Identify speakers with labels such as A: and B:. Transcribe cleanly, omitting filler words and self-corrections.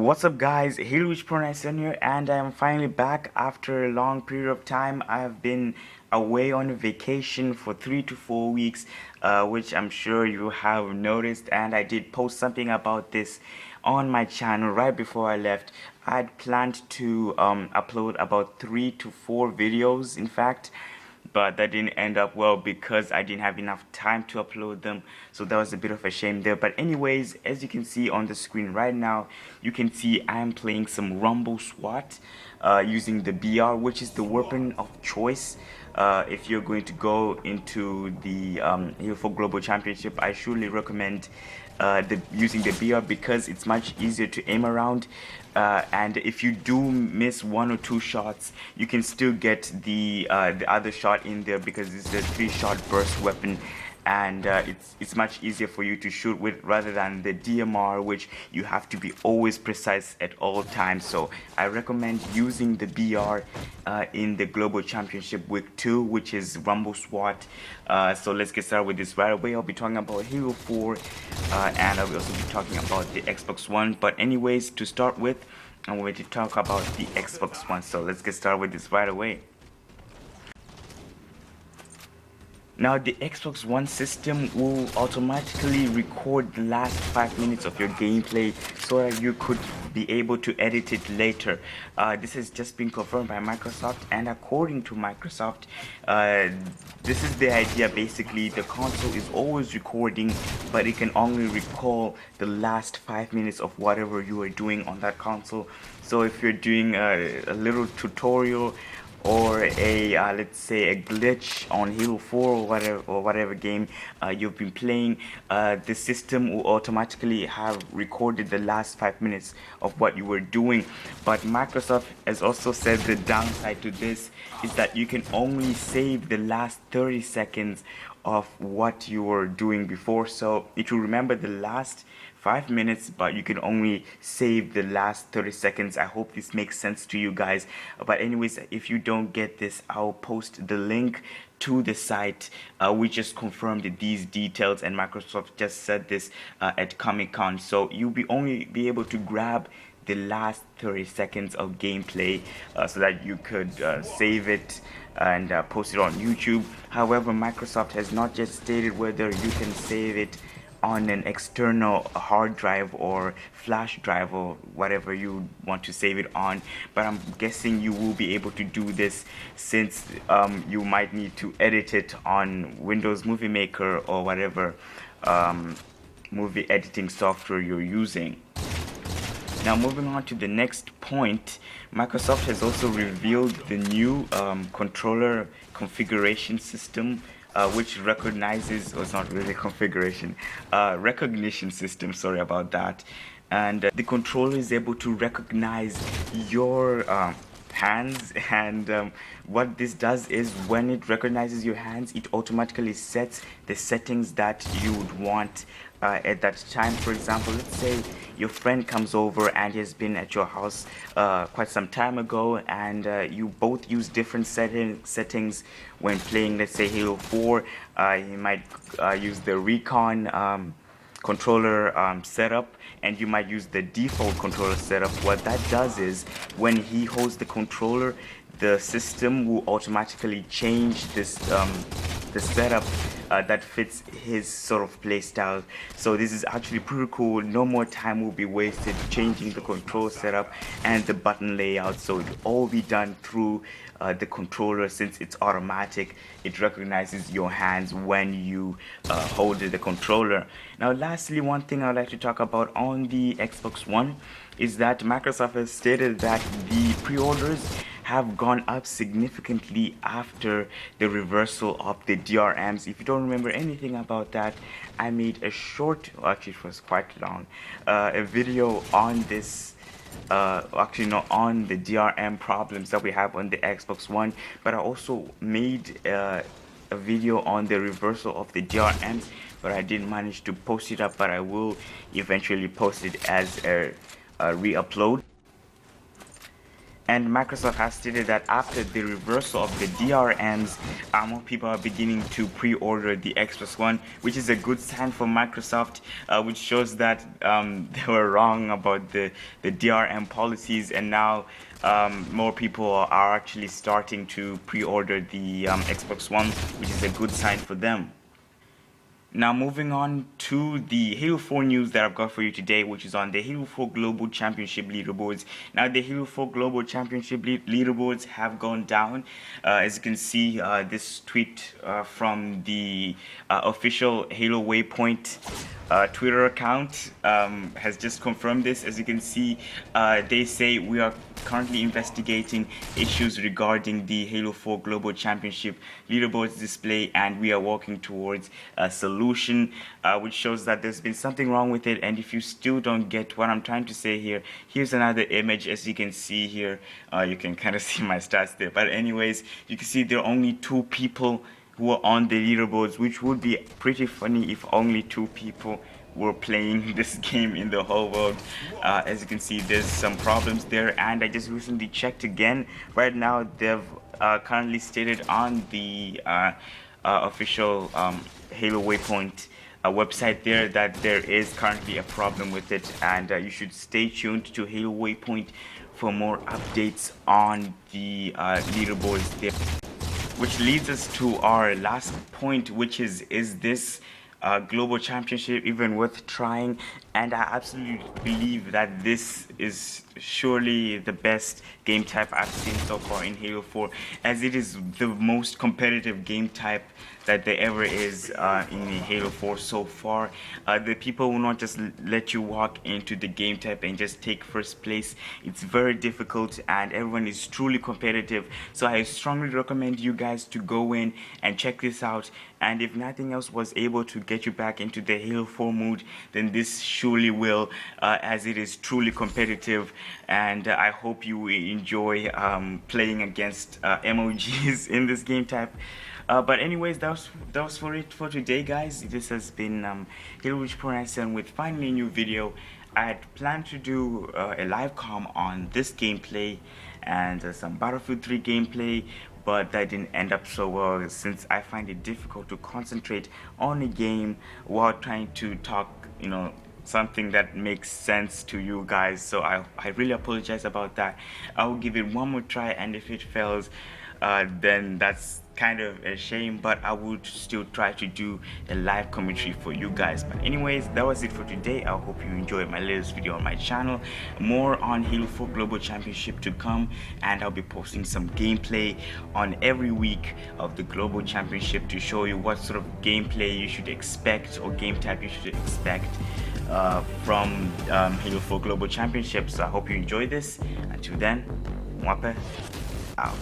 A: What's up guys, Hilwich Pronation here, and I am finally back after a long period of time. I have been away on a vacation for 3 to 4 weeks, which I'm sure you have noticed, and I did post something about this on my channel right before I left. I had planned to upload about 3 to 4 videos, in fact, but that didn't end up well because I didn't have enough time to upload them, so that was a bit of a shame there. But anyways, as you can see on the screen right now, you can see I am playing some Rumble SWAT using the BR, which is the weapon of choice. If you're going to go into the Here for Global Championship, I surely recommend using the BR because it's much easier to aim around, and if you do miss 1 or 2 shots, you can still get the other shot in there because it's a 3-shot burst weapon, and it's much easier for you to shoot with rather than the DMR, which you have to be always precise at all times. So I recommend using the BR in the Global Championship Week 2, which is Rumble SWAT. So let's get started with this right away. I'll be talking about Halo 4, and I'll also be talking about the Xbox One. But anyways, to start with, I'm going to talk about the Xbox One. So let's get started with this right away. Now, the Xbox One system will automatically record the last 5 minutes of your gameplay so that you could be able to edit it later. This has just been confirmed by Microsoft, and according to Microsoft, this is the idea. Basically, the console is always recording, but it can only recall the last 5 minutes of whatever you are doing on that console. So if you're doing a little tutorial or a let's say a glitch on Halo 4 or whatever game you've been playing, the system will automatically have recorded the last 5 minutes of what you were doing. But Microsoft has also said the downside to this is that you can only save the last 30 seconds of what you were doing before, so it will remember the last 5 minutes, but you can only save the last 30 seconds. I hope this makes sense to you guys. But anyways, if you don't get this, I'll post the link to the site. We just confirmed these details, and Microsoft just said this at Comic-Con, so you'll only be able to grab the last 30 seconds of gameplay so that you could save it and post it on YouTube. However, Microsoft has not yet stated whether you can save it on an external hard drive or flash drive or whatever you want to save it on, but I'm guessing you will be able to do this since you might need to edit it on Windows Movie Maker or whatever movie editing software you're using. Now, moving on to the next point, Microsoft has also revealed the new controller configuration system, which recognizes, or it's not really configuration, recognition system, sorry about that. And the controller is able to recognize your hands, and what this does is when it recognizes your hands, it automatically sets the settings that you would want at that time. For example, let's say your friend comes over and has been at your house quite some time ago, and you both use different settings when playing, let's say Halo 4. You might use the Recon controller setup, and you might use the default controller setup. What that does is when he holds the controller, the system will automatically change this the setup that fits his sort of play style. So this is actually pretty cool. No more time will be wasted changing the control setup and the button layout, so it will all be done through the controller. Since it's automatic, it recognizes your hands when you hold the controller. Now lastly, one thing I'd like to talk about on the Xbox One is that Microsoft has stated that the pre-orders have gone up significantly after the reversal of the DRMs. If you don't remember anything about that, I made a short, actually it was quite long, a video on this, actually not on the DRM problems that we have on the Xbox One, but I also made a video on the reversal of the DRMs, but I didn't manage to post it up, but I will eventually post it as a re-upload. And Microsoft has stated that after the reversal of the DRMs, more people are beginning to pre-order the Xbox One, which is a good sign for Microsoft, which shows that they were wrong about the DRM policies, and now more people are actually starting to pre-order the Xbox One, which is a good sign for them. Now moving on to the Halo 4 news that I've got for you today, which is on the Halo 4 Global Championship leaderboards. Now the Halo 4 Global Championship leaderboards have gone down. As you can see, this tweet from the official Halo Waypoint Twitter account has just confirmed this. As you can see, they say we are currently investigating issues regarding the Halo 4 Global Championship leaderboards display, and we are working towards a solution, which shows that there's been something wrong with it. And if you still don't get what I'm trying to say here, here's another image. As you can see here, you can kind of see my stats there, but anyways, you can see there are only 2 people who are on the leaderboards, which would be pretty funny if only 2 people were playing this game in the whole world. As you can see, there's some problems there, and I just recently checked again. Right now, they've currently stated on the official Halo Waypoint website there that there is currently a problem with it, and you should stay tuned to Halo Waypoint for more updates on the leaderboards there. Which leads us to our last point, which is this global championship even worth trying? And I absolutely believe that this is surely the best game type I've seen so far in Halo 4, as it is the most competitive game type that there ever is in Halo 4 so far. The people will not just let you walk into the game type and just take first place. It's very difficult, and everyone is truly competitive. So I strongly recommend you guys to go in and check this out. And if nothing else was able to get you back into the Halo 4 mood, then this surely will, as it is truly competitive. And I hope you enjoy playing against MOGs in this game type. But anyways, that was for it for today, guys. This has been Halo Reach Pro 97 with finally a new video. I had planned to do a live com on this gameplay and some Battlefield 3 gameplay, but that didn't end up so well, since I find it difficult to concentrate on a game while trying to talk, something that makes sense to you guys. So I really apologize about that. I will give it one more try, and if it fails, then that's kind of a shame, but I would still try to do a live commentary for you guys. But anyways, that was it for today. I hope you enjoyed my latest video on my channel. More on Halo 4 Global Championship to come, and I'll be posting some gameplay on every week of the Global Championship to show you what sort of gameplay you should expect, or game type you should expect from Halo 4 Global Championship. So I hope you enjoy this. Until then, Mwape out.